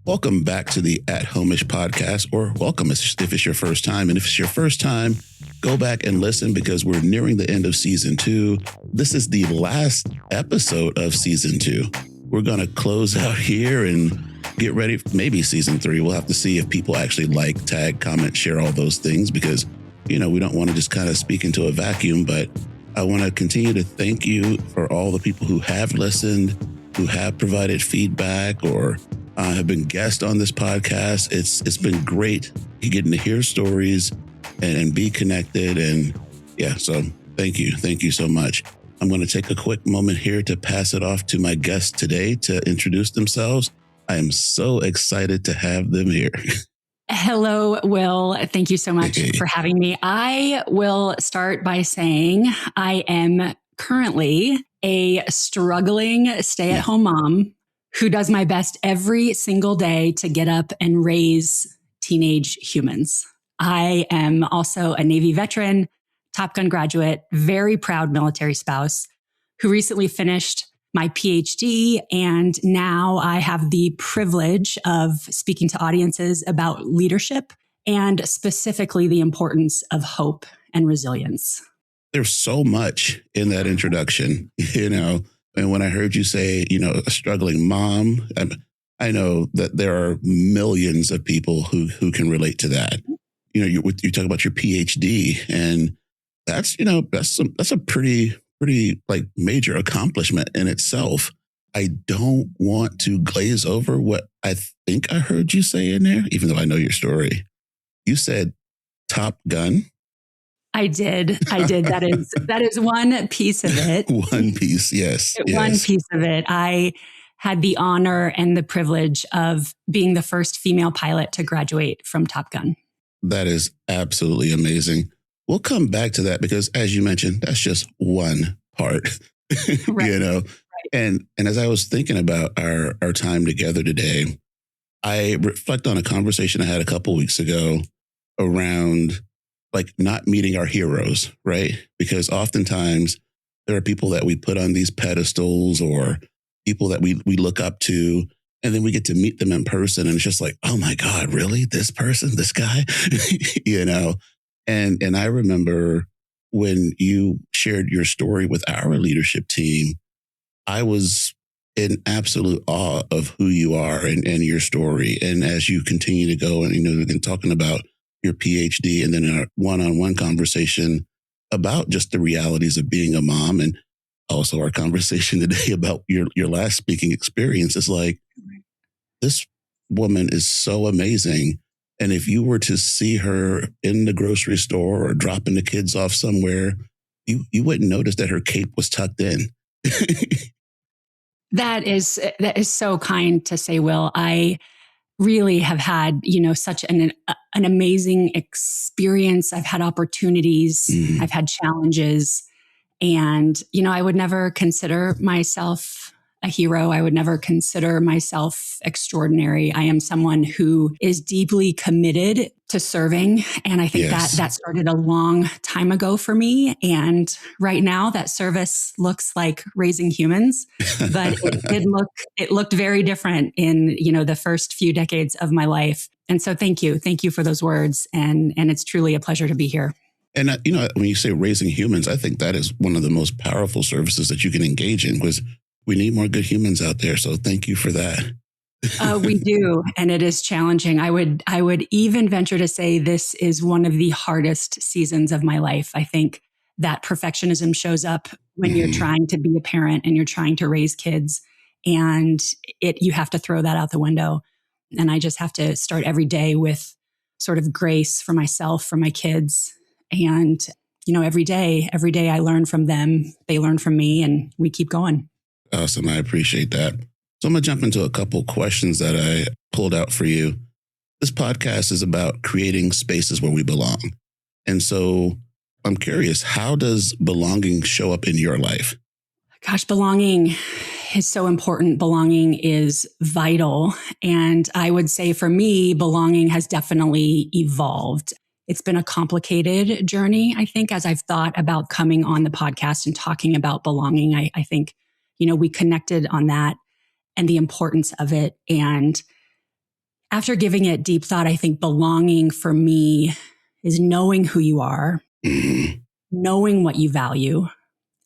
Welcome back to the At Homeish podcast, or welcome if it's your first time. And if it's your first time, go back and listen because we're nearing the end of season 2. This is the last episode of season 2. We're going to close out here and get ready for maybe season 3. We'll have to see if people actually like, tag, comment, share all those things because, we don't want to just kind of speak into a vacuum. But I want to continue to thank you for all the people who have listened, who have provided feedback or have been guests on this podcast. It's been great getting to hear stories and be connected. And so thank you. Thank you so much. I'm going to take a quick moment here to pass it off to my guests today to introduce themselves. I am so excited to have them here. Hello, Will. Thank you so much for having me. I will start by saying I am currently a struggling stay-at-home mom who does my best every single day to get up and raise teenage humans. I am also a Navy veteran, Top Gun graduate, very proud military spouse who recently finished my PhD. And now I have the privilege of speaking to audiences about leadership and specifically the importance of hope and resilience. There's so much in that introduction, And when I heard you say, a struggling mom, I know that there are millions of people who can relate to that. You talk about your PhD, and that's a pretty like major accomplishment in itself. I don't want to glaze over what I think I heard you say in there, even though I know your story. You said Top Gun. I did. That is one piece of it. One piece, yes. One piece of it. I had the honor and the privilege of being the first female pilot to graduate from Top Gun. That is absolutely amazing. We'll come back to that because, as you mentioned, that's just one part, Right. Right. And as I was thinking about our time together today, I reflect on a conversation I had a couple weeks ago around like not meeting our heroes, right? Because oftentimes there are people that we put on these pedestals or people that we look up to, and then we get to meet them in person. And it's just like, oh my God, really? This person, this guy, And I remember when you shared your story with our leadership team, I was in absolute awe of who you are and your story. And as you continue to go and talking about your PhD and then in our one-on-one conversation about just the realities of being a mom, and also our conversation today about your last speaking experience, is like, this woman is so amazing. And if you were to see her in the grocery store or dropping the kids off somewhere, you wouldn't notice that her cape was tucked in. That is so kind to say, Will. I really have had, such an amazing experience. I've had opportunities, I've had challenges, and, I would never consider myself a hero. I would never consider myself extraordinary. I am someone who is deeply committed to serving. And I think that started a long time ago for me. And right now that service looks like raising humans, but it looked very different in, the first few decades of my life. And so thank you. Thank you for those words. And it's truly a pleasure to be here. And, when you say raising humans, I think that is one of the most powerful services that you can engage in, because we need more good humans out there. So thank you for that. We do. And it is challenging. I would even venture to say this is one of the hardest seasons of my life. I think that perfectionism shows up when you're trying to be a parent and you're trying to raise kids, and you have to throw that out the window. And I just have to start every day with sort of grace for myself, for my kids. And, every day I learn from them, they learn from me, and we keep going. Awesome. I appreciate that. So I'm going to jump into a couple questions that I pulled out for you. This podcast is about creating spaces where we belong. And so I'm curious, how does belonging show up in your life? Gosh, belonging is so important. Belonging is vital. And I would say for me, belonging has definitely evolved. It's been a complicated journey, I think, as I've thought about coming on the podcast and talking about belonging. I think, we connected on that and the importance of it. And after giving it deep thought, I think belonging for me is knowing who you are, Mm-hmm. knowing what you value,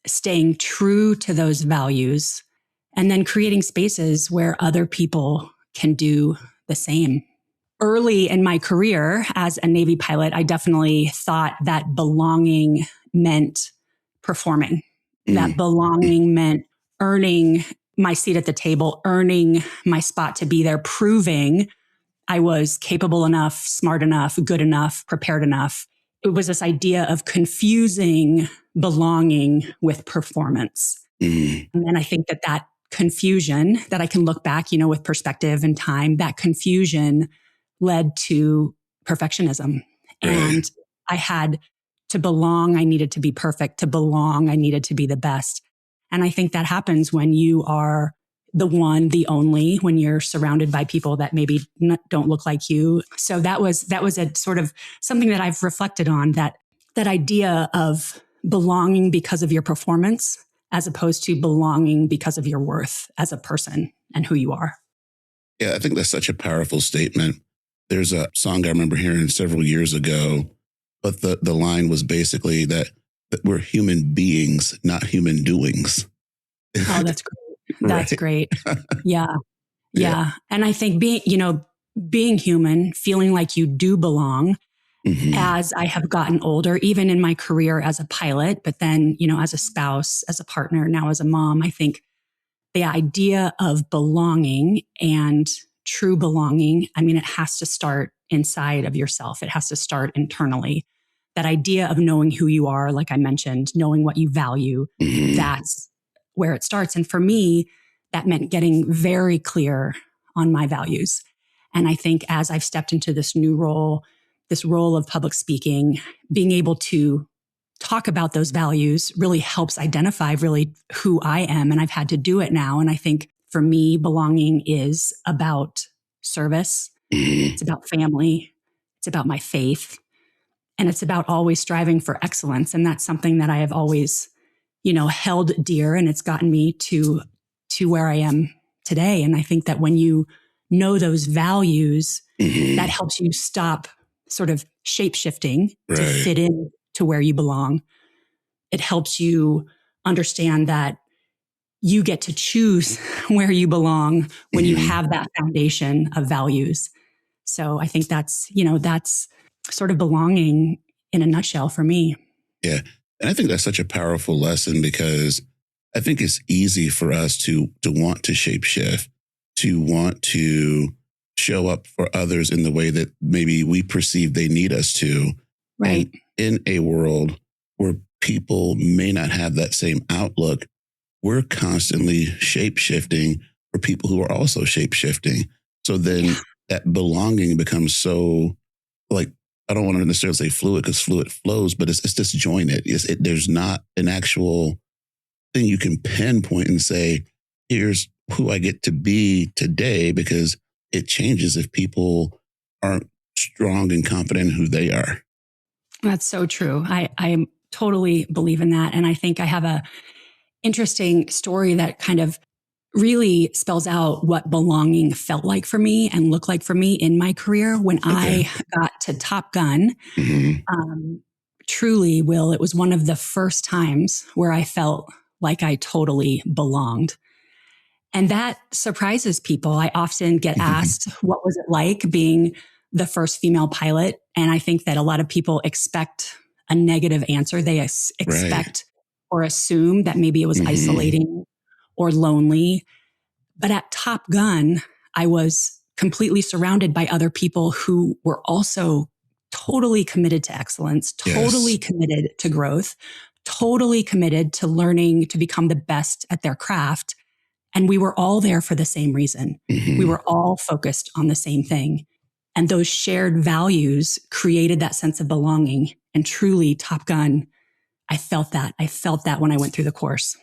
staying true to those values, and then creating spaces where other people can do the same. Early in my career as a Navy pilot, I definitely thought that belonging meant performing, that belonging meant earning my seat at the table, earning my spot to be there, proving I was capable enough, smart enough, good enough, prepared enough. It was this idea of confusing belonging with performance. Mm-hmm. And then I think that confusion that I can look back, with perspective and time, that confusion led to perfectionism. Right. And I had to belong. I needed to be perfect. To belong, I needed to be the best. And I think that happens when you are the one, the only, when you're surrounded by people that maybe don't look like you. So that was a sort of something that I've reflected on, that idea of belonging because of your performance, as opposed to belonging because of your worth as a person and who you are. Yeah, I think that's such a powerful statement. There's a song I remember hearing several years ago, but the line was basically that we're human beings, not human doings. Oh, that's great. That's Right. great. Yeah. Yeah. Yeah. And I think being human, feeling like you do belong, Mm-hmm. as I have gotten older, even in my career as a pilot, but then, as a spouse, as a partner, now as a mom, I think the idea of belonging and true belonging, it has to start inside of yourself. It has to start internally. That idea of knowing who you are, like I mentioned, knowing what you value, Mm-hmm. that's where it starts. And for me, that meant getting very clear on my values. And I think as I've stepped into this new role, this role of public speaking, being able to talk about those values really helps identify really who I am. And I've had to do it now. And I think for me, belonging is about service. Mm-hmm. It's about family. It's about my faith. And it's about always striving for excellence. And that's something that I have always, held dear. And it's gotten me to where I am today. And I think that when you know those values, Mm-hmm. that helps you stop sort of shape shifting to Right. fit in to where you belong. It helps you understand that you get to choose where you belong when you have that foundation of values. So I think that's sort of belonging in a nutshell for me. Yeah. And I think that's such a powerful lesson, because I think it's easy for us to want to shape shift, to want to show up for others in the way that maybe we perceive they need us to. Right. And in a world where people may not have that same outlook, we're constantly shape shifting for people who are also shape shifting. So then that belonging becomes so, like, I don't want to necessarily say fluid, because fluid flows, but it's disjointed. There's not an actual thing you can pinpoint and say, here's who I get to be today, because it changes if people aren't strong and confident in who they are. That's so true. I totally believe in that. And I think I have a interesting story that kind of really spells out what belonging felt like for me and looked like for me in my career. When I got to Top Gun, truly, Will, it was one of the first times where I felt like I totally belonged. And that surprises people. I often get asked, what was it like being the first female pilot? And I think that a lot of people expect a negative answer. They expect or assume that maybe it was isolating or lonely. But at Top Gun, I was completely surrounded by other people who were also totally committed to excellence, totally committed to growth, totally committed to learning to become the best at their craft. And we were all there for the same reason. We were all focused on the same thing. And those shared values created that sense of belonging. And truly, Top Gun, I felt that. I felt that when I went through the course.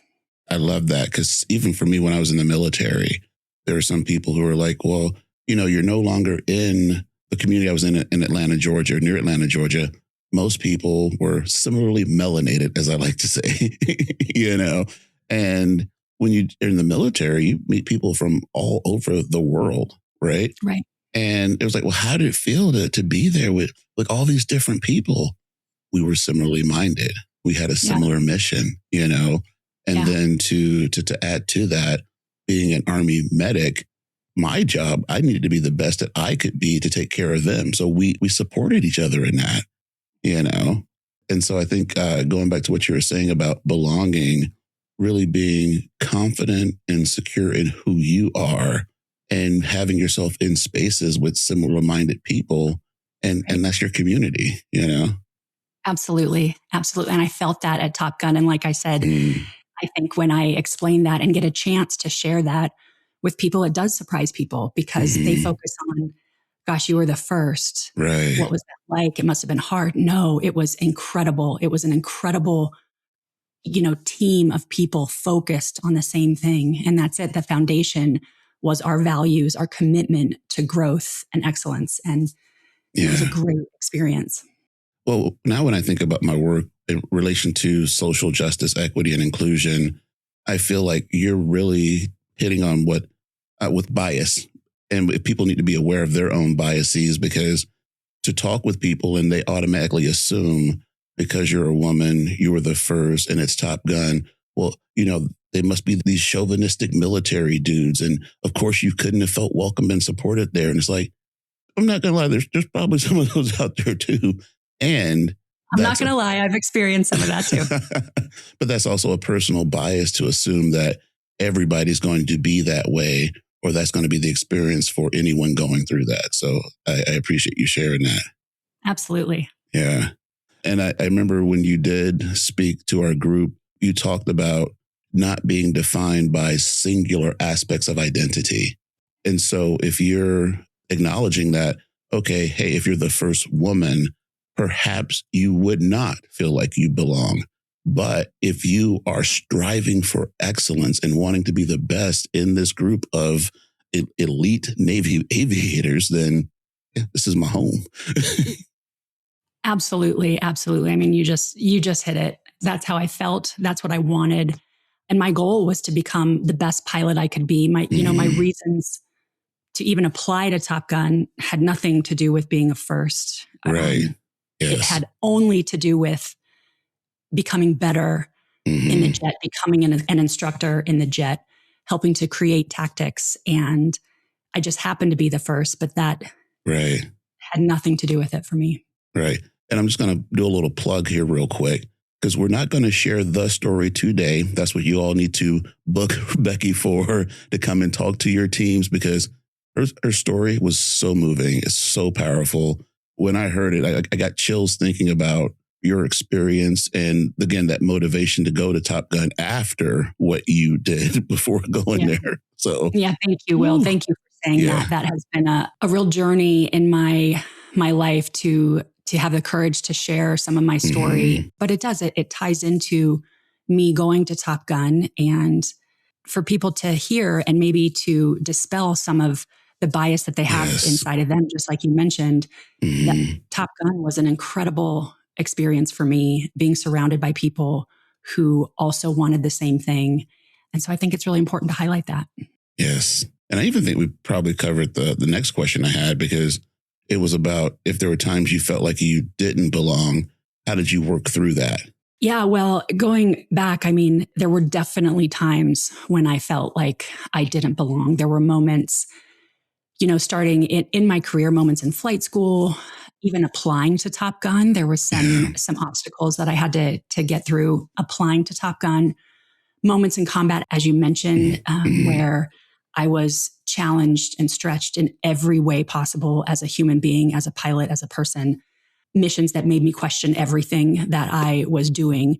I love that, because even for me, when I was in the military, there are some people who are like, well, you're no longer in the community I was in Atlanta, Georgia, near Atlanta, Georgia. Most people were similarly melanated, as I like to say, and when you're in the military, you meet people from all over the world, right? Right. And it was like, well, how did it feel to be there with like all these different people? We were similarly minded. We had a Yeah. similar mission, and then to add to that, being an Army medic, my job, I needed to be the best that I could be to take care of them. So we supported each other in that, And so I think going back to what you were saying about belonging, really being confident and secure in who you are and having yourself in spaces with similar minded people. And that's your community, Absolutely. Absolutely. And I felt that at Top Gun. And like I said, I think when I explain that and get a chance to share that with people, it does surprise people because they focus on, gosh, you were the first. Right. What was that like? It must have been hard. No, it was incredible. It was an incredible, team of people focused on the same thing. And that's it. The foundation was our values, our commitment to growth and excellence. And it was a great experience. Well, now when I think about my work in relation to social justice, equity, and inclusion, I feel like you're really hitting on what with bias. And people need to be aware of their own biases, because to talk with people and they automatically assume because you're a woman, you were the first and it's Top Gun. Well, they must be these chauvinistic military dudes. And of course, you couldn't have felt welcome and supported there. And it's like, I'm not going to lie, there's probably some of those out there too. And I'm not going to lie, I've experienced some of that too. But that's also a personal bias to assume that everybody's going to be that way, or that's going to be the experience for anyone going through that. So I appreciate you sharing that. Absolutely. Yeah. And I remember when you did speak to our group, you talked about not being defined by singular aspects of identity. And so if you're acknowledging that, okay, hey, if you're the first woman, perhaps you would not feel like you belong. But if you are striving for excellence and wanting to be the best in this group of elite Navy aviators, then this is my home. Absolutely. Absolutely. I mean, you just hit it. That's how I felt. That's what I wanted. And my goal was to become the best pilot I could be. My reasons to even apply to Top Gun had nothing to do with being a first. Right. Yes. It had only to do with becoming better in the jet, becoming an instructor in the jet, helping to create tactics. And I just happened to be the first, but that had nothing to do with it for me. Right. And I'm just going to do a little plug here real quick, because we're not going to share the story today. That's what you all need to book Becky for, to come and talk to your teams, because her story was so moving. It's so powerful. When I heard it, I got chills thinking about your experience and, again, that motivation to go to Top Gun after what you did before going there. So thank you, Will. Thank you for saying that. That has been a real journey in my life to have the courage to share some of my story. But it ties into me going to Top Gun, and for people to hear and maybe to dispel some of the bias that they have inside of them, just like you mentioned. That Top Gun was an incredible experience for me, being surrounded by people who also wanted the same thing. And so I think it's really important to highlight that. Yes. And I even think we probably covered the next question I had, because it was about if there were times you felt like you didn't belong, how did you work through that? Yeah, well, going back, I mean, there were definitely times when I felt like I didn't belong. There were moments, starting in my career, moments in flight school, even applying to Top Gun. There were some obstacles that I had to get through applying to Top Gun. Moments in combat, as you mentioned, where I was challenged and stretched in every way possible as a human being, as a pilot, as a person. Missions that made me question everything that I was doing.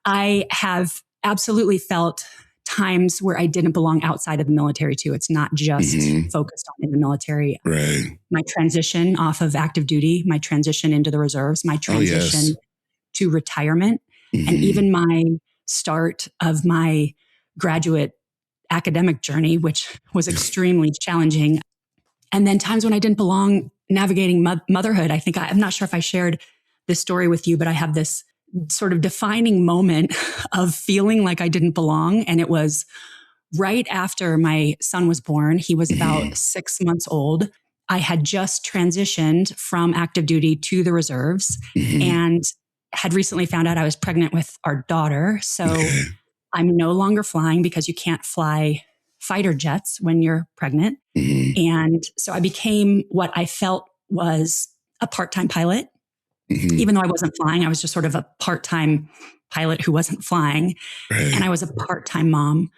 I have absolutely felt times where I didn't belong outside of the military too. It's not just focused on in the military. Right. My transition off of active duty, my transition into the reserves, my transition to retirement, and even my start of my graduate academic journey, which was extremely challenging. And then times when I didn't belong, navigating motherhood. I think I'm not sure if I shared this story with you, but I have this sort of defining moment of feeling like I didn't belong. And it was right after my son was born. He was about 6 months old. I had just transitioned from active duty to the reserves and had recently found out I was pregnant with our daughter. So I'm no longer flying because you can't fly fighter jets when you're pregnant. And so I became what I felt was a part-time pilot. Even though I wasn't flying, I was just sort of a part-time pilot who wasn't flying. And I was a part-time mom.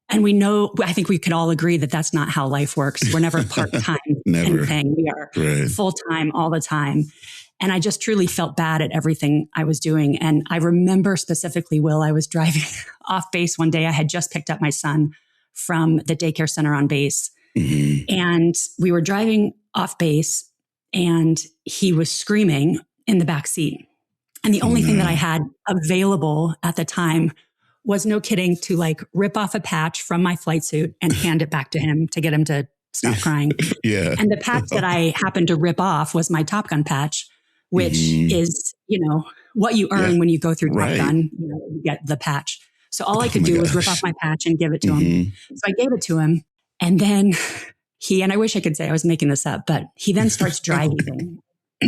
And we know, I think we could all agree that that's not how life works. We're never part-time anything. We are full-time all the time. And I just truly felt bad at everything I was doing. And I remember specifically, Will, I was driving off base one day. I had just picked up my son from the daycare center on base. And we were driving off base and he was screaming in the back seat. And the only thing that I had available at the time was, no kidding, to like rip off a patch from my flight suit and hand it back to him to get him to stop crying. And the patch that I happened to rip off was my Top Gun patch, which is, you know, what you earn when you go through Top Gun, you know, you get the patch. So all I could do was rip off my patch and give it to him. So I gave it to him. And then and I wish I could say I was making this up, but he then starts dry heaving.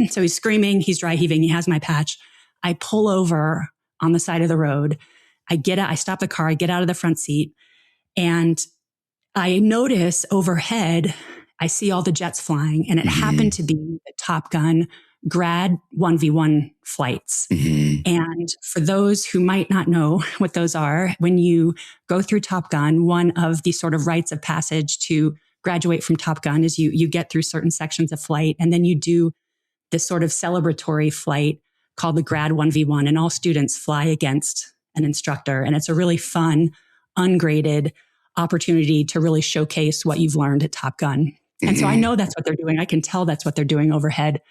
So he's screaming, he's dry heaving, he has my patch. I pull over on the side of the road. I stop the car, I get out of the front seat, and I notice overhead, I see all the jets flying, and it happened to be the Top Gun grad 1v1 flights. And for those who might not know what those are, when you go through Top Gun, one of the sort of rites of passage to graduate from Top Gun is you get through certain sections of flight, and then you do this sort of celebratory flight called the grad 1v1, and all students fly against an instructor. And it's a really fun, ungraded opportunity to really showcase what you've learned at Top Gun. And so I know that's what they're doing. I can tell that's what they're doing overhead.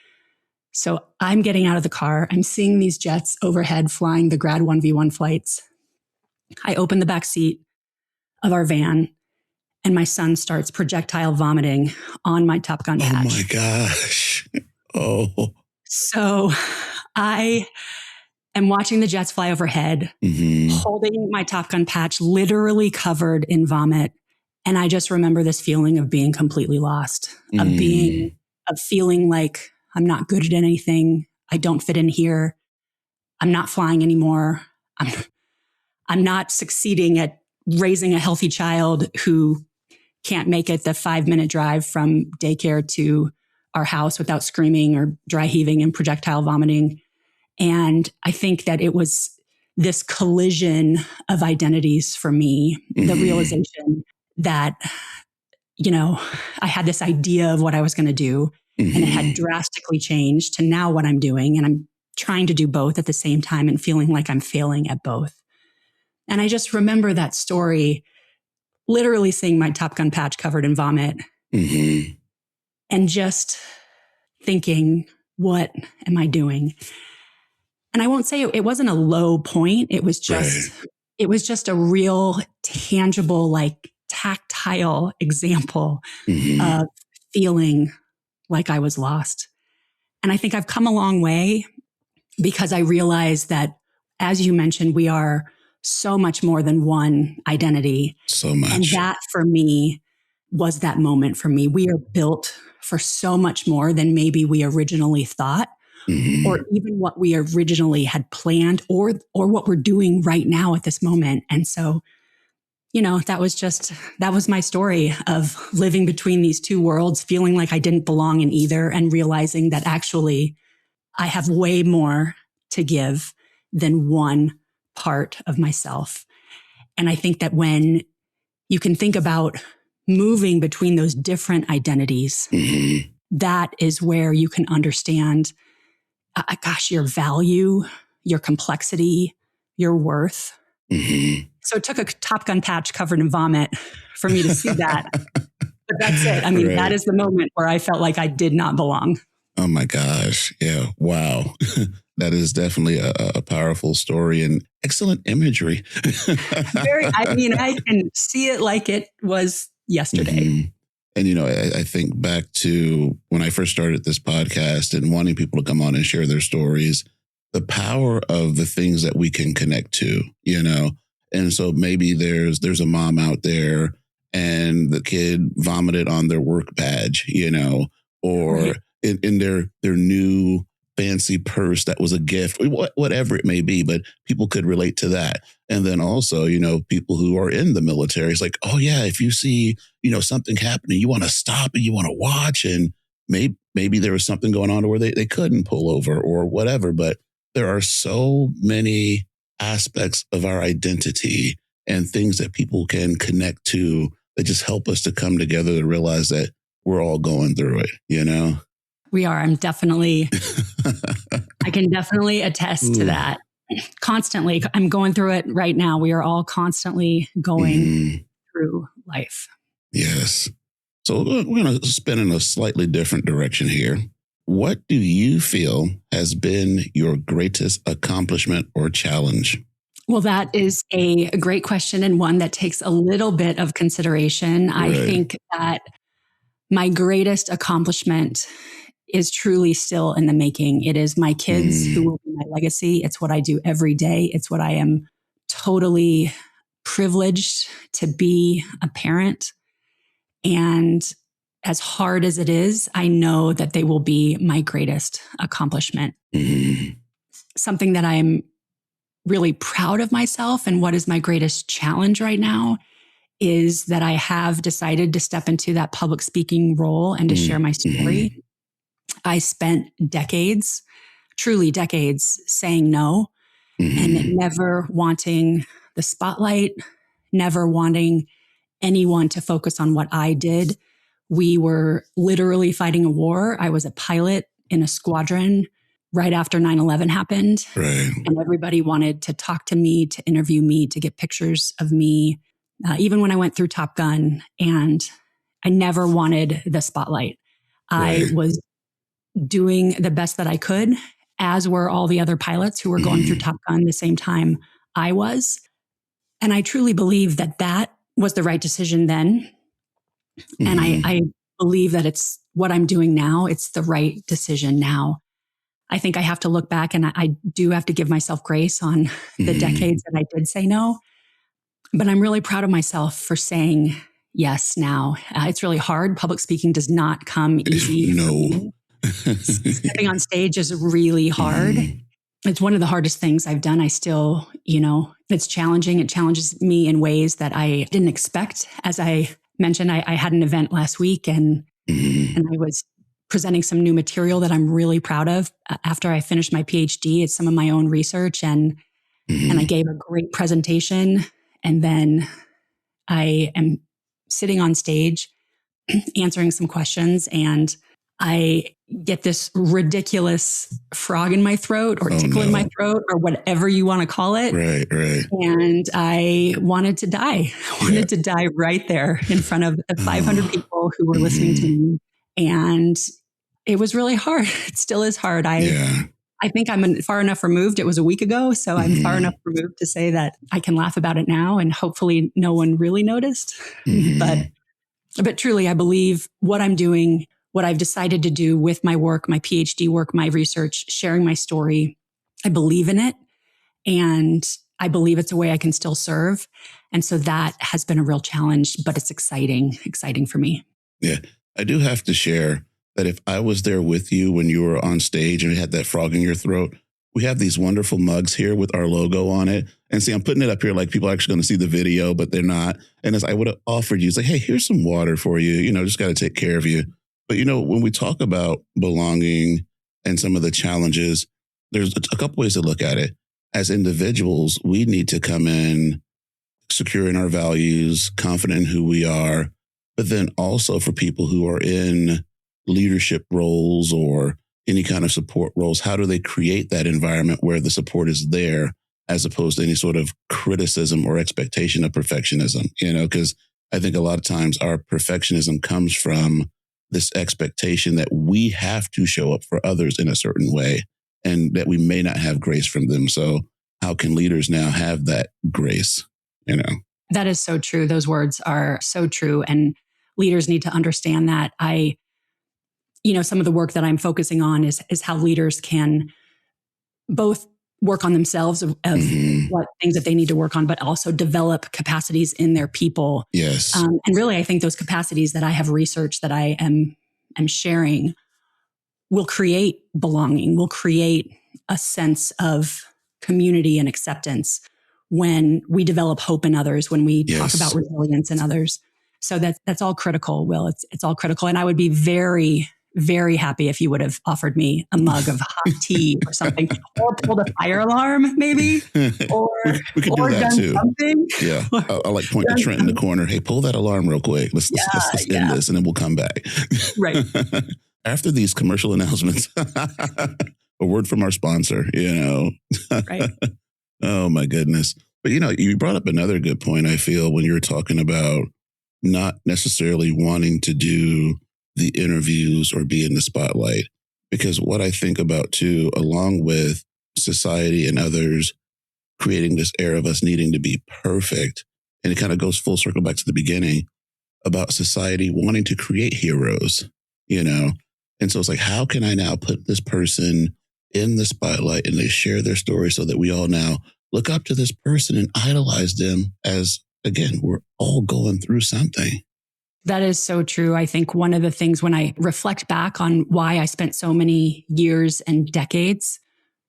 So I'm getting out of the car. I'm seeing these jets overhead flying the grad 1v1 flights. I open the back seat of our van and my son starts projectile vomiting on my Top Gun patch. Oh my gosh. So I am watching the jets fly overhead, holding my Top Gun patch literally covered in vomit. And I just remember this feeling of being completely lost, of feeling like I'm not good at anything. I don't fit in here. I'm not flying anymore. I'm not succeeding at raising a healthy child who can't make it the 5-minute drive from daycare to our house without screaming or dry heaving and projectile vomiting. And I think that it was this collision of identities for me, the realization that, you know, I had this idea of what I was going to do and it had drastically changed to now what I'm doing. And I'm trying to do both at the same time and feeling like I'm failing at both. And I just remember that story, literally seeing my Top Gun patch covered in vomit and just thinking, what am I doing? And I won't say it wasn't a low point. It was just a real tangible, like tactile example of feeling like I was lost. And I think I've come a long way because I realized that, as you mentioned, we are so much more than one identity. So much. And that for me was that moment for me. We are built for so much more than maybe we originally thought. Or even what we originally had planned or what we're doing right now at this moment. And so, you know, that was my story of living between these two worlds, feeling like I didn't belong in either and realizing that actually I have way more to give than one part of myself. And I think that when you can think about moving between those different identities, that is where you can understand your value, your complexity, your worth. So it took a Top Gun patch covered in vomit for me to see that. But that's it. I mean, that is the moment where I felt like I did not belong. Oh my gosh. Yeah. Wow. That is definitely a powerful story and excellent imagery. I can see it like it was yesterday. And, you know, I think back to when I first started this podcast and wanting people to come on and share their stories, the power of the things that we can connect to, you know. And so maybe there's a mom out there and the kid vomited on their work badge, you know, or Right. in their new fancy purse that was a gift, whatever it may be, but people could relate to that. And then also, people who are in the military, it's like, oh yeah, if you see, something happening, you want to stop and you want to watch, and maybe there was something going on where they couldn't pull over or whatever. But there are so many aspects of our identity and things that people can connect to that just help us to come together to realize that we're all going through it. We are. I can definitely attest to that. Constantly. I'm going through it right now. We are all constantly going through life. Yes. So we're going to spin in a slightly different direction here. What do you feel has been your greatest accomplishment or challenge? Well, that is a great question, and one that takes a little bit of consideration. Right. I think that my greatest accomplishment is truly still in the making. It is my kids who will be my legacy. It's what I do every day. It's what I am totally privileged to be a parent. And as hard as it is, I know that they will be my greatest accomplishment. Something that I'm really proud of myself, and what is my greatest challenge right now is that I have decided to step into that public speaking role and to share my story. I spent decades, truly decades, saying no and never wanting the spotlight, never wanting anyone to focus on what I did. We were literally fighting a war. I was a pilot in a squadron right after 9/11 happened. Right. And everybody wanted to talk to me, to interview me, to get pictures of me, even when I went through Top Gun. And I never wanted the spotlight. I was doing the best that I could, as were all the other pilots who were going through Top Gun the same time I was. And I truly believe that that was the right decision then. And I believe that it's what I'm doing now. It's the right decision now. I think I have to look back, and I do have to give myself grace on the decades that I did say no. But I'm really proud of myself for saying yes now. It's really hard. Public speaking does not come easy. No. Stepping on stage is really hard. It's one of the hardest things I've done. I still, it's challenging. It challenges me in ways that I didn't expect. As I mentioned, I had an event last week and I was presenting some new material that I'm really proud of after I finished my PhD. It's some of my own research, and I gave a great presentation. And then I am sitting on stage answering some questions, and I get this ridiculous frog in my throat or tickle in my throat or whatever you want to call it. Right. And I wanted to die. I wanted to die right there in front of the 500 people who were listening to me. And it was really hard. It still is hard. I think I'm far enough removed. It was a week ago, so I'm far enough removed to say that I can laugh about it now, and hopefully no one really noticed. But truly, I believe what I'm doing, what I've decided to do with my work, my PhD work, my research, sharing my story, I believe in it. And I believe it's a way I can still serve. And so that has been a real challenge, but it's exciting for me. Yeah. I do have to share that if I was there with you when you were on stage and you had that frog in your throat, we have these wonderful mugs here with our logo on it. And see, I'm putting it up here like people are actually going to see the video, but they're not. And as I would have offered you, it's like, hey, here's some water for you. Just got to take care of you. But, when we talk about belonging and some of the challenges, there's a couple ways to look at it. As individuals, we need to come in secure in our values, confident in who we are. But then also for people who are in leadership roles or any kind of support roles, how do they create that environment where the support is there as opposed to any sort of criticism or expectation of perfectionism? Because I think a lot of times our perfectionism comes from this expectation that we have to show up for others in a certain way and that we may not have grace from them. So how can leaders now have that grace? That is so true. Those words are so true. And leaders need to understand that. Some of the work that I'm focusing on is how leaders can both work on themselves of what things that they need to work on, but also develop capacities in their people. Yes. And really, I think those capacities that I have researched that I am am sharing will create belonging, will create a sense of community and acceptance when we develop hope in others, when we talk about resilience in others. So that's all critical, Will. It's all critical. And I would be very, very happy if you would have offered me a mug of hot tea or something, or pulled a fire alarm, maybe, or we could do that done too. Something. Yeah, I like point to Trent in the corner. Hey, pull that alarm real quick. Let's end this, and then we'll come back. Right. After these commercial announcements, a word from our sponsor. Right. Oh my goodness! But you brought up another good point. I feel when you're talking about not necessarily wanting to do the interviews or be in the spotlight. Because what I think about too, along with society and others creating this air of us needing to be perfect, and it kind of goes full circle back to the beginning about society wanting to create heroes, And so it's like, how can I now put this person in the spotlight and they share their story so that we all now look up to this person and idolize them as, again, we're all going through something. That is so true. I think one of the things when I reflect back on why I spent so many years and decades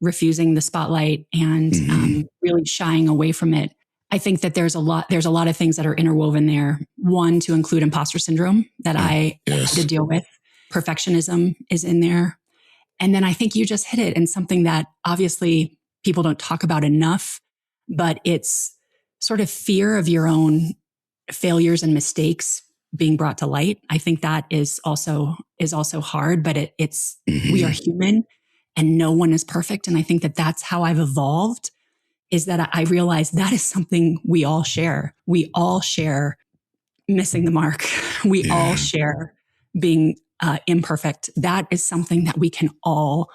refusing the spotlight and really shying away from it, I think that there's a lot of things that are interwoven there. One, to include imposter syndrome that I had to deal with. Perfectionism is in there. And then I think you just hit it, and something that obviously people don't talk about enough, but it's sort of fear of your own failures and mistakes being brought to light. I think that is also hard, but it's we are human and no one is perfect. And I think that that's how I've evolved, is that I realize that is something we all share. We all share missing the mark. We all share being imperfect. That is something that we can all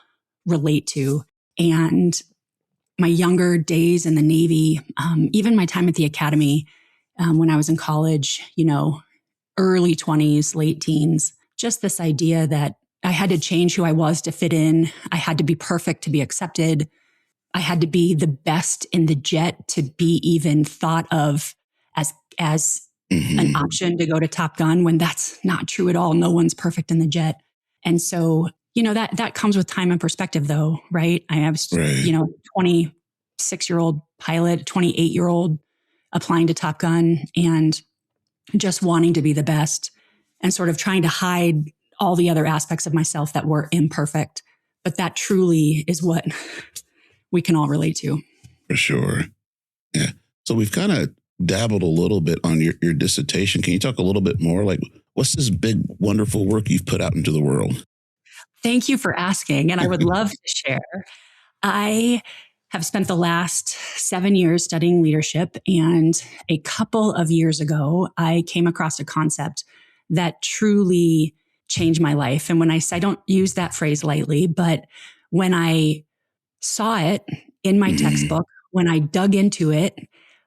relate to. And my younger days in the Navy, even my time at the academy, when I was in college, early 20s, late teens, just this idea that I had to change who I was to fit in. I had to be perfect to be accepted. I had to be the best in the jet to be even thought of as an option to go to Top Gun, when that's not true at all. No one's perfect in the jet. And so, that comes with time and perspective though, right? I was, 26-year-old pilot, 28-year-old applying to Top Gun and just wanting to be the best and sort of trying to hide all the other aspects of myself that were imperfect. But that truly is what we can all relate to. For sure. Yeah. So we've kind of dabbled a little bit on your dissertation. Can you talk a little bit more? Like, what's this big, wonderful work you've put out into the world? Thank you for asking. And I would love to share. I have spent the last 7 years studying leadership. And a couple of years ago, I came across a concept that truly changed my life. And when I don't use that phrase lightly, but when I saw it in my textbook, when I dug into it,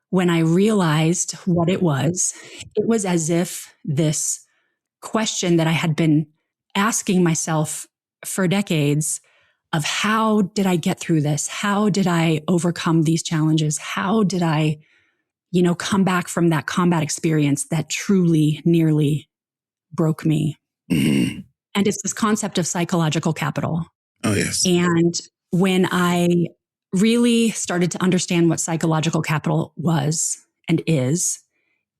when I realized what it was as if this question that I had been asking myself for decades of how did I get through this? How did I overcome these challenges? How did I, come back from that combat experience that truly nearly broke me? And it's this concept of psychological capital. Oh, yes. And when I really started to understand what psychological capital was and is,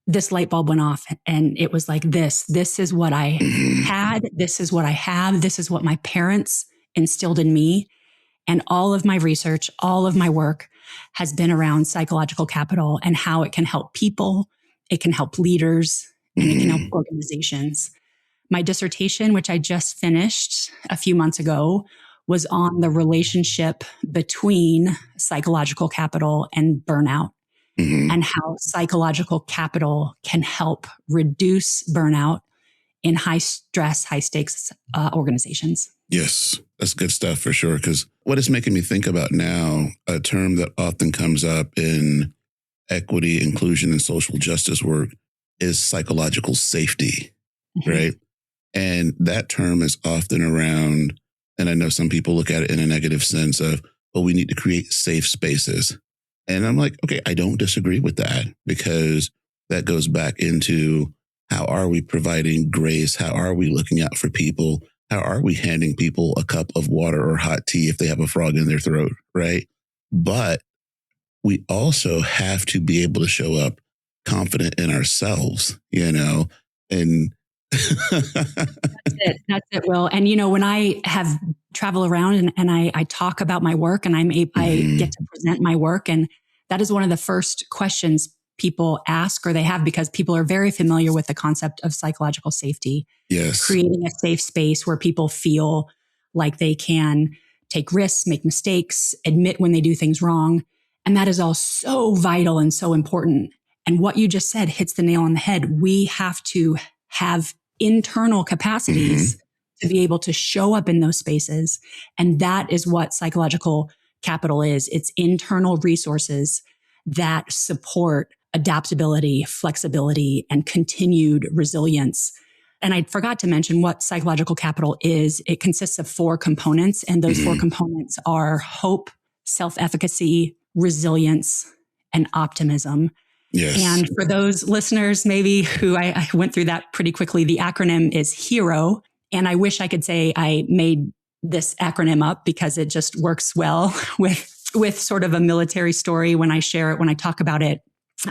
this light bulb went off, and it was like, this is what I had. This is what I have. This is what my parents instilled in me. And all of my research, all of my work has been around psychological capital and how it can help people, it can help leaders, and it can help organizations. My dissertation, which I just finished a few months ago, was on the relationship between psychological capital and burnout, and how psychological capital can help reduce burnout in high stress, high stakes organizations. Yes, that's good stuff for sure. Because what it's making me think about now, a term that often comes up in equity, inclusion, and social justice work is psychological safety, right? And that term is often around, and I know some people look at it in a negative sense of, well, we need to create safe spaces. And I'm like, okay, I don't disagree with that, because that goes back into How are we providing grace? How are we looking out for people? How are we handing people a cup of water or hot tea if they have a frog in their throat, right? But we also have to be able to show up confident in ourselves, and That's it, Will. And, when I have travel around and I talk about my work and I get to present my work, and that is one of the first questions people ask or they have, because people are very familiar with the concept of psychological safety. Yes. Creating a safe space where people feel like they can take risks, make mistakes, admit when they do things wrong. And that is all so vital and so important. And what you just said hits the nail on the head. We have to have internal capacities to be able to show up in those spaces. And that is what psychological capital is. It's internal resources that support adaptability, flexibility, and continued resilience. And I forgot to mention what psychological capital is. It consists of 4 components, and those 4 components are hope, self-efficacy, resilience, and optimism. Yes. And for those listeners, maybe who I went through that pretty quickly, the acronym is HERO. And I wish I could say I made this acronym up because it just works well with sort of a military story when I share it, when I talk about it.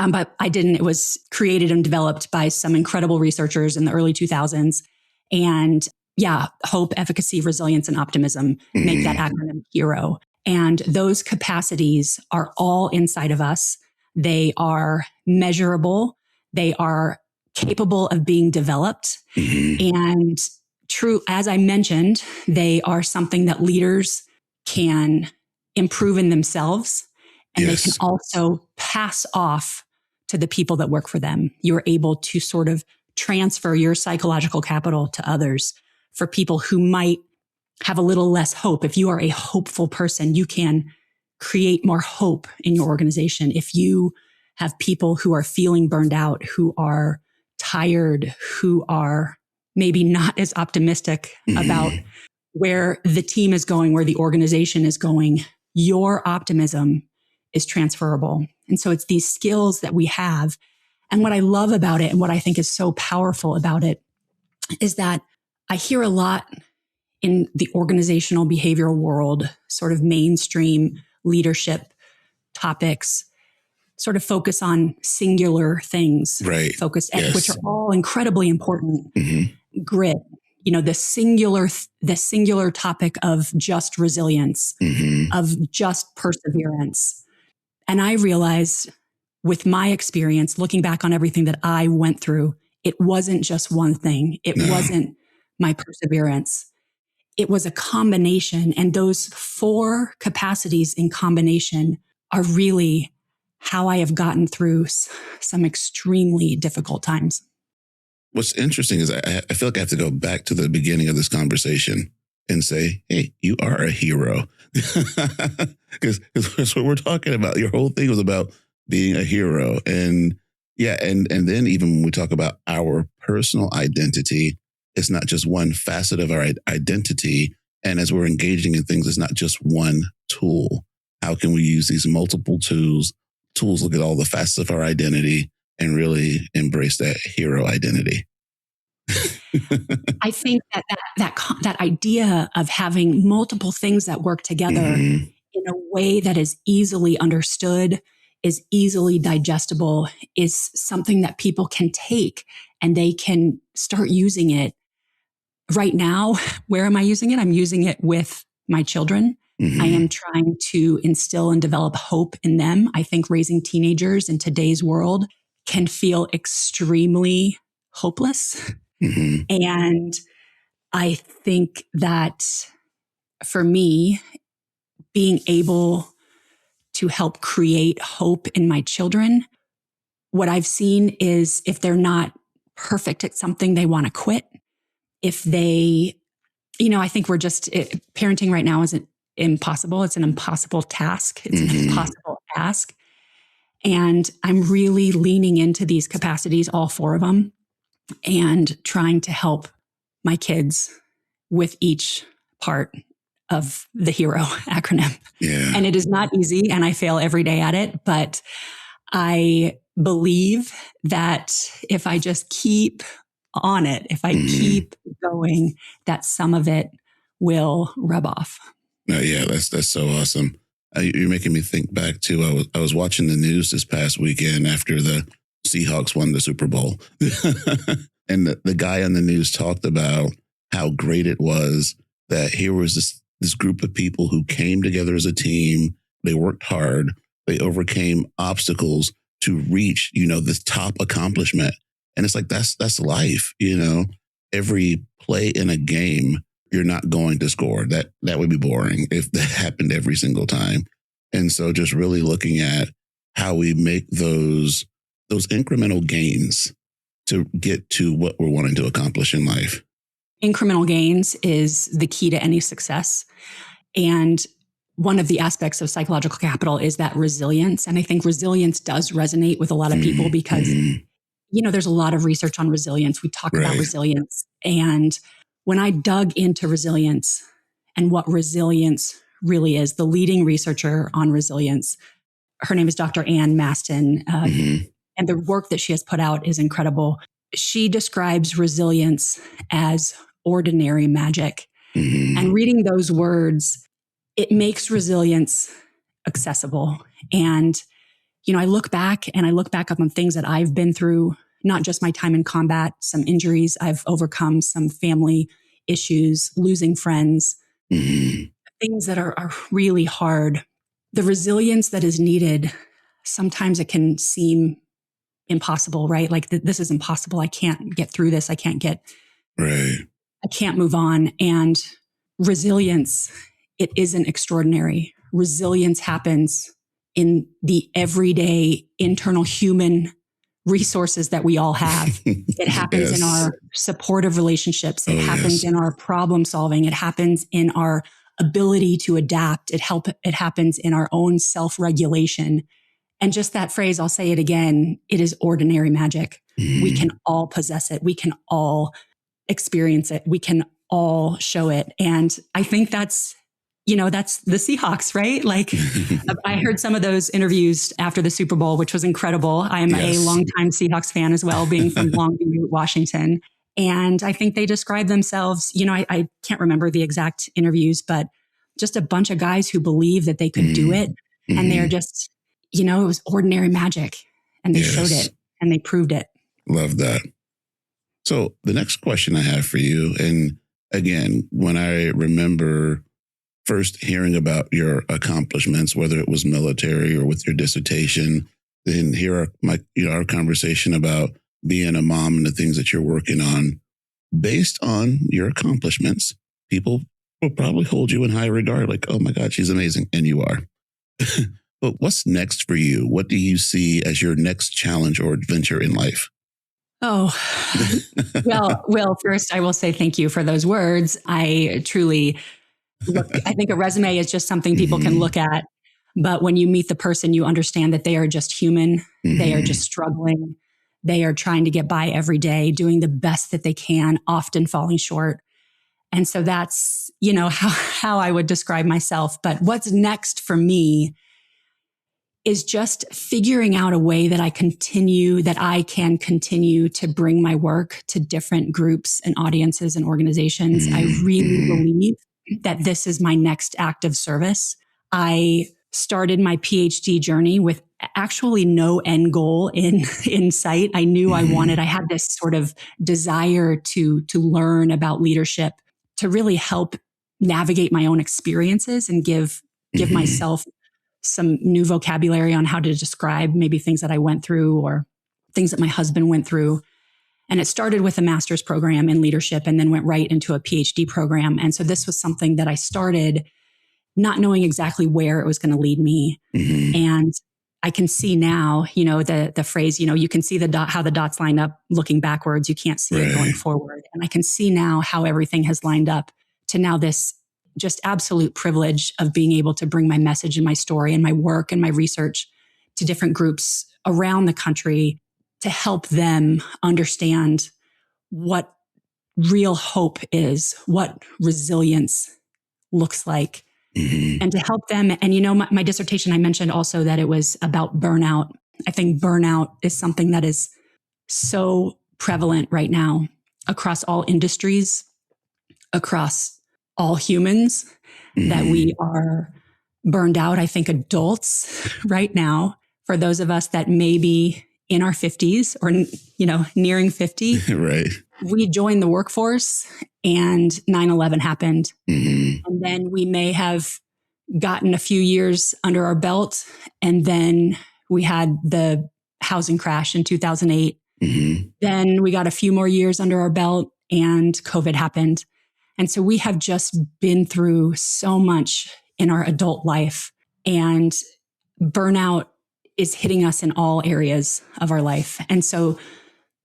But I didn't. It was created and developed by some incredible researchers in the early 2000s. And yeah, hope, efficacy, resilience, and optimism make that acronym HERO. And those capacities are all inside of us. They are measurable. They are capable of being developed. And true, as I mentioned, they are something that leaders can improve in themselves. And they can also pass off to the people that work for them. You're able to sort of transfer your psychological capital to others. For people who might have a little less hope, if you are a hopeful person, you can create more hope in your organization. If you have people who are feeling burned out, who are tired, who are maybe not as optimistic about where the team is going, where the organization is going, your optimism is transferable. And so it's these skills that we have. And what I love about it and what I think is so powerful about it is that I hear a lot in the organizational behavioral world, sort of mainstream leadership topics, sort of focus on singular things, right? Which are all incredibly important. Grit, the singular topic of just resilience, of just perseverance. And I realized with my experience, looking back on everything that I went through, it wasn't just one thing. It wasn't my perseverance. It was a combination. And those 4 capacities in combination are really how I have gotten through some extremely difficult times. What's interesting is I feel like I have to go back to the beginning of this conversation and say, hey, you are a hero. Because that's what we're talking about. Your whole thing was about being a hero. And yeah, and then even when we talk about our personal identity, it's not just one facet of our identity. And as we're engaging in things, it's not just one tool. How can we use these multiple tools, look at all the facets of our identity and really embrace that hero identity? I think that idea of having multiple things that work together in a way that is easily understood, is easily digestible, is something that people can take and they can start using it. Right now, where am I using it? I'm using it with my children. I am trying to instill and develop hope in them. I think raising teenagers in today's world can feel extremely hopeless. And I think that for me, being able to help create hope in my children, what I've seen is if they're not perfect at something, they want to quit. If they, I think parenting right now isn't impossible. It's an impossible task. It's an impossible ask. And I'm really leaning into these capacities, all 4 of them, and trying to help my kids with each part of the HERO acronym. Yeah. And it is not easy, and I fail every day at it, but I believe that if I just keep on it, if I keep going, that some of it will rub off. Yeah, that's so awesome. You're making me think back to I was watching the news this past weekend after the Seahawks won the Super Bowl, and the guy on the news talked about how great it was that here was this group of people who came together as a team. They worked hard. They overcame obstacles to reach, this top accomplishment. And it's like, that's life, every play in a game, you're not going to score. That would be boring if that happened every single time. And so just really looking at how we make those incremental gains to get to what we're wanting to accomplish in life. Incremental gains is the key to any success. And one of the aspects of psychological capital is that resilience. And I think resilience does resonate with a lot of people because, there's a lot of research on resilience. We talk about resilience. And when I dug into resilience and what resilience really is, the leading researcher on resilience, her name is Dr. Ann Maston, and the work that she has put out is incredible. She describes resilience as ordinary magic. And reading those words, it makes resilience accessible. And, I look back on things that I've been through, not just my time in combat, some injuries I've overcome, some family issues, losing friends, things that are really hard. The resilience that is needed, sometimes it can seem impossible, right? Like this is impossible. I can't get through this. I can't move on. And resilience, it isn't extraordinary. Resilience happens in the everyday internal human resources that we all have. It happens in our supportive relationships. It happens in our problem solving. It happens in our ability to adapt. It happens in our own self-regulation. And just that phrase, I'll say it again, it is ordinary magic. We can all possess it. We can all experience it. We can all show it. And I think that's the Seahawks, right? Like I heard some of those interviews after the Super Bowl, which was incredible. I'm a longtime Seahawks fan as well, being from Longview, Washington. And I think they describe themselves, I can't remember the exact interviews, but just a bunch of guys who believe that they could do it. And they're just, it was ordinary magic, and they showed it and they proved it. Love that. So the next question I have for you, and again, when I remember first hearing about your accomplishments, whether it was military or with your dissertation, then here are our conversation about being a mom and the things that you're working on. Based on your accomplishments, people will probably hold you in high regard, like, oh my God, she's amazing. And you are. But what's next for you? What do you see as your next challenge or adventure in life? Oh, well, first I will say thank you for those words. I truly I think a resume is just something people can look at. But when you meet the person, you understand that they are just human. They are just struggling. They are trying to get by every day, doing the best that they can, often falling short. And so that's, how I would describe myself. But what's next for me is just figuring out a way that I can continue to bring my work to different groups and audiences and organizations. I really believe that this is my next act of service. I started my PhD journey with actually no end goal in sight. I knew I had this sort of desire to learn about leadership, to really help navigate my own experiences and give myself some new vocabulary on how to describe maybe things that I went through or things that my husband went through. And it started with a master's program in leadership and then went right into a PhD program. And so this was something that I started not knowing exactly where it was going to lead me. And I can see now, the phrase, you can see how the dots line up looking backwards. You can't see it going forward. And I can see now how everything has lined up to now this just absolute privilege of being able to bring my message and my story and my work and my research to different groups around the country to help them understand what real hope is, what resilience looks like, and to help them. And, my dissertation, I mentioned also that it was about burnout. I think burnout is something that is so prevalent right now across all industries, across all humans, that we are burned out. I think adults right now, for those of us that may be in our 50s or, nearing 50, Right. we joined the workforce and 9/11 happened. And then we may have gotten a few years under our belt. And then we had the housing crash in 2008. Then we got a few more years under our belt and COVID happened. And so we have just been through so much in our adult life, and burnout is hitting us in all areas of our life. And so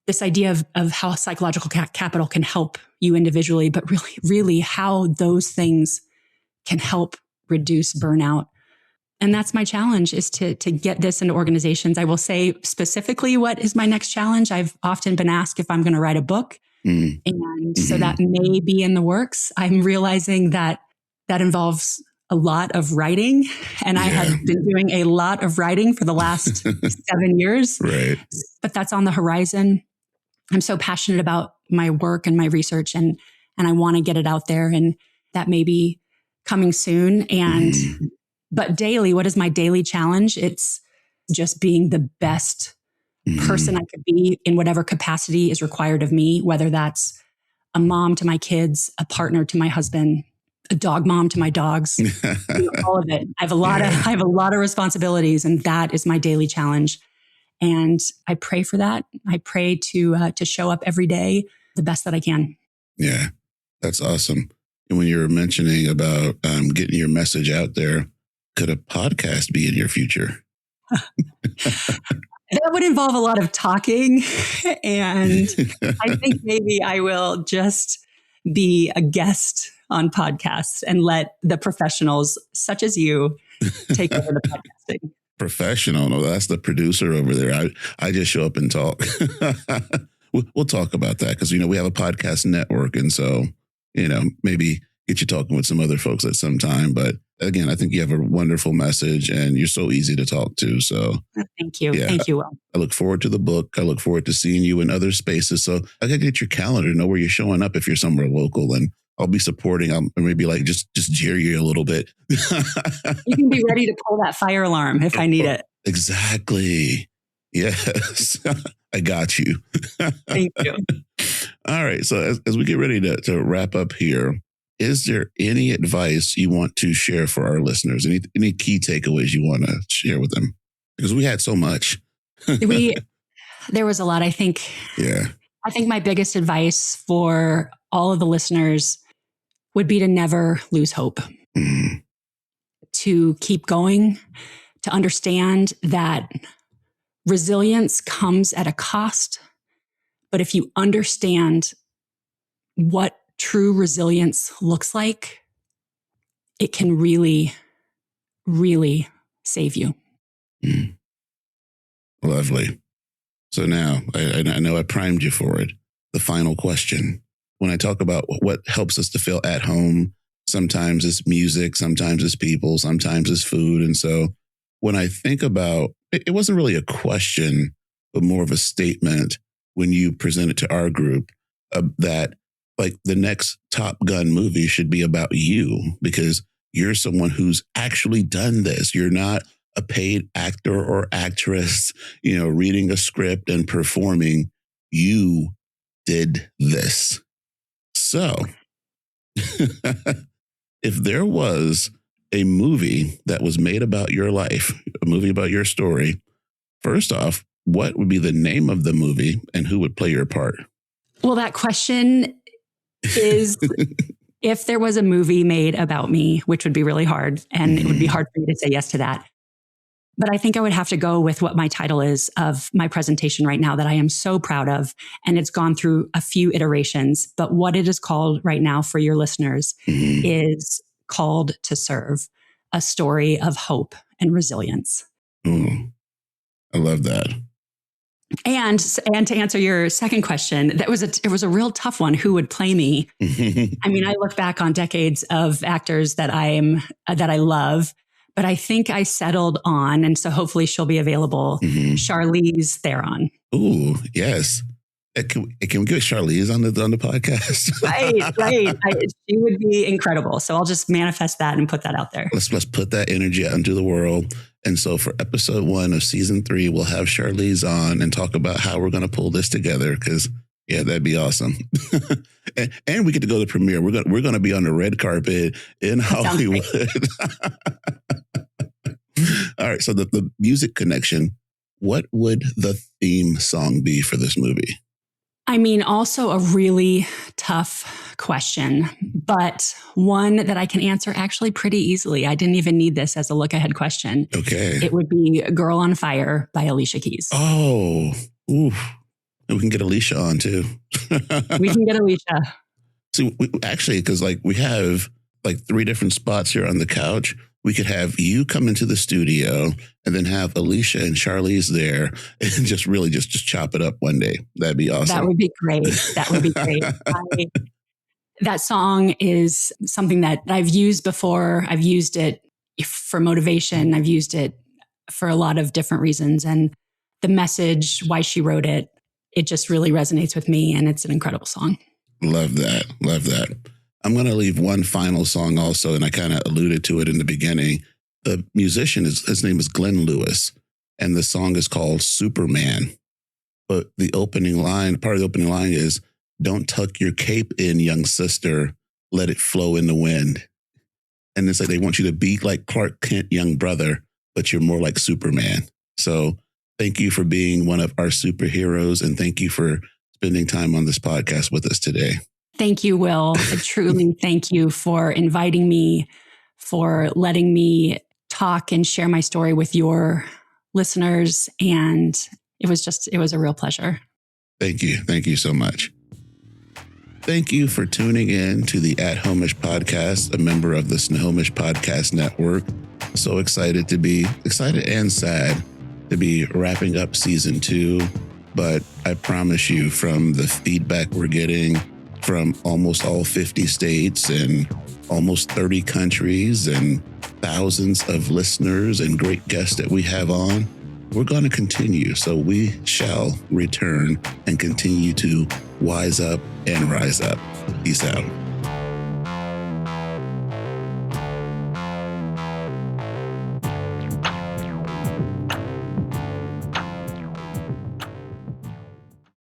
this idea of how psychological capital can help you individually, but really how those things can help reduce burnout. And that's my challenge, is to get this into organizations. I will say specifically what is my next challenge. I've often been asked if I'm going to write a book. And so that may be in the works. I'm realizing that involves a lot of writing. And I have been doing a lot of writing for the last 7 years. Right. But that's on the horizon. I'm so passionate about my work and my research, and I want to get it out there. And that may be coming soon. But daily, what is my daily challenge? It's just being the best person I could be in whatever capacity is required of me, whether that's a mom to my kids, a partner to my husband, a dog mom to my dogs, all of it. I have a lot of responsibilities, and that is my daily challenge. And I pray for that. I pray to show up every day the best that I can. Yeah, that's awesome. And when you were mentioning about getting your message out there, could a podcast be in your future? That would involve a lot of talking. And I think maybe I will just be a guest on podcasts and let the professionals such as you take over the podcasting. Professional. No, that's the producer over there. I just show up and talk. We'll talk about that because, we have a podcast network. And so, maybe get you talking with some other folks at some time. But again, I think you have a wonderful message and you're so easy to talk to. So thank you. Yeah, thank you, Will. I look forward to the book. I look forward to seeing you in other spaces. So I got to get your calendar, know where you're showing up if you're somewhere local, and I'll be supporting. I'll maybe just jeer you a little bit. You can be ready to pull that fire alarm if I need it. Exactly. Yes. I got you. Thank you. All right. So as we get ready to wrap up here, is there any advice you want to share for our listeners? Any key takeaways you want to share with them? Because we had so much. There was a lot, I think. Yeah. I think my biggest advice for all of the listeners would be to never lose hope, to keep going, to understand that resilience comes at a cost. But if you understand what true resilience looks like, it can really, really save you. Lovely. So now I know I primed you for it. The final question. When I talk about what helps us to feel at home, sometimes it's music, sometimes it's people, sometimes it's food. And so when I think about it wasn't really a question, but more of a statement when you presented to our group that like the next Top Gun movie should be about you because you're someone who's actually done this. You're not a paid actor or actress, reading a script and performing. You did this. So if there was a movie that was made about your life, a movie about your story, first off, what would be the name of the movie and who would play your part? Well, that question is if there was a movie made about me, which would be really hard, and it would be hard for you to say yes to that. But I think I would have to go with what my title is of my presentation right now that I am so proud of. And it's gone through a few iterations. But what it is called right now for your listeners is Called to Serve, a story of hope and resilience. I love that. And to answer your second question, it was a real tough one. Who would play me? I mean, I look back on decades of actors that I love, but I think I settled on, and so hopefully she'll be available, Charlize Theron. Ooh, yes. Can we get Charlize on the podcast? Right. She would be incredible. So I'll just manifest that and put that out there. Let's put that energy out into the world. And so for episode 1 of season 3, we'll have Charlize on and talk about how we're going to pull this together. Because that'd be awesome. and we get to go to the premiere. We're going to be on the red carpet in Hollywood. All right. So the music connection. What would the theme song be for this movie? I mean, also a really tough question, but one that I can answer actually pretty easily. I didn't even need this as a look ahead question. Okay. It would be Girl on Fire by Alicia Keys. Oh, oof. And we can get Alicia on too. We can get Alicia. See, because we have 3 different spots here on the couch. We could have you come into the studio and then have Alicia and Charlize there and just really just chop it up one day. That'd be awesome. That would be great. That song is something that I've used before. I've used it for motivation. I've used it for a lot of different reasons. And the message, why she wrote it, it just really resonates with me. And it's an incredible song. Love that. I'm going to leave one final song also, and I kind of alluded to it in the beginning. The musician, his name is Glenn Lewis, and the song is called Superman. But part of the opening line is, "Don't tuck your cape in, young sister, let it flow in the wind." And it's like they want you to be like Clark Kent, young brother, but you're more like Superman. So thank you for being one of our superheroes, and thank you for spending time on this podcast with us today. Thank you, Will. I truly thank you for inviting me, for letting me talk and share my story with your listeners. And it was a real pleasure. Thank you. Thank you so much. Thank you for tuning in to the At Homish podcast, a member of the Snohomish Podcast Network. So excited and sad to be wrapping up season 2. But I promise you, from the feedback we're getting from almost all 50 states and almost 30 countries and thousands of listeners and great guests that we have on, we're going to continue. So we shall return and continue to wise up and rise up. Peace out.